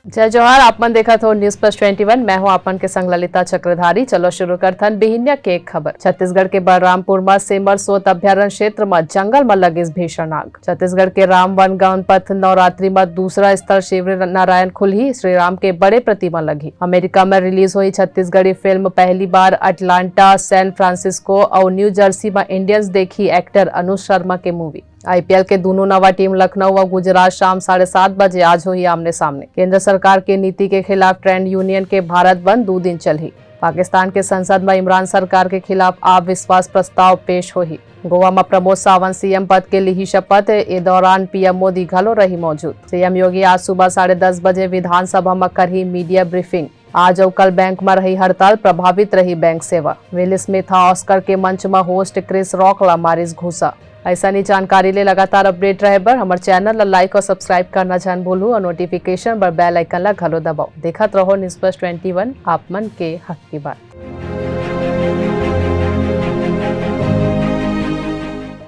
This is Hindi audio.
जय जवाहर। आपमन देखा थो न्यूज प्लस 21। मैं हूं आपमन के संग ललिता चक्रधारी। चलो शुरू करथन बिहिनिया के एक खबर। छत्तीसगढ़ के बलरामपुर में सेमर सोत अभ्यारण्य क्षेत्र में जंगल में लगिस भीषण आग। छत्तीसगढ़ के राम वन गणपथ नवरात्रि में दूसरा स्थल शिव नारायण खुलही श्री राम के बड़े प्रतिमा लगी। अमेरिका में रिलीज हुई छत्तीसगढ़ी फिल्म पहली बार अटलांटा, सैन फ्रांसिस्को और न्यू जर्सी में इंडियंस देखी एक्टर अनुज शर्मा के मूवी। आईपीएल के दोनों नवा टीम लखनऊ और गुजरात शाम 7:30 बजे आज हुई आमने सामने। केंद्र सरकार के नीति के खिलाफ ट्रेड यूनियन के भारत बंद 2 दिन चली। पाकिस्तान के संसद में इमरान सरकार के खिलाफ अविश्वास प्रस्ताव पेश हुई। गोवा में प्रमोद सावंत सीएम पद के ली शपथ। इस दौरान पीएम मोदी घलो रही मौजूद। सीएम योगी आज सुबह 10:30 बजे विधानसभा में करी मीडिया ब्रीफिंग। आज और कल बैंक में रही हड़ताल, प्रभावित रही बैंक सेवा। विल स्मिथ ऑस्कर के मंच में होस्ट क्रिस रॉक ला मारिस घुसा। ऐसा नहीं जानकारी ले लगातार अपडेट रहे बर हमारे चैनल ला लाइक और सब्सक्राइब करना जान भूलू और नोटिफिकेशन पर बेल आइकन ला घलो दबाओ। देखत रहो न्यूज़ प्लस 21 आप मन के हक की बात।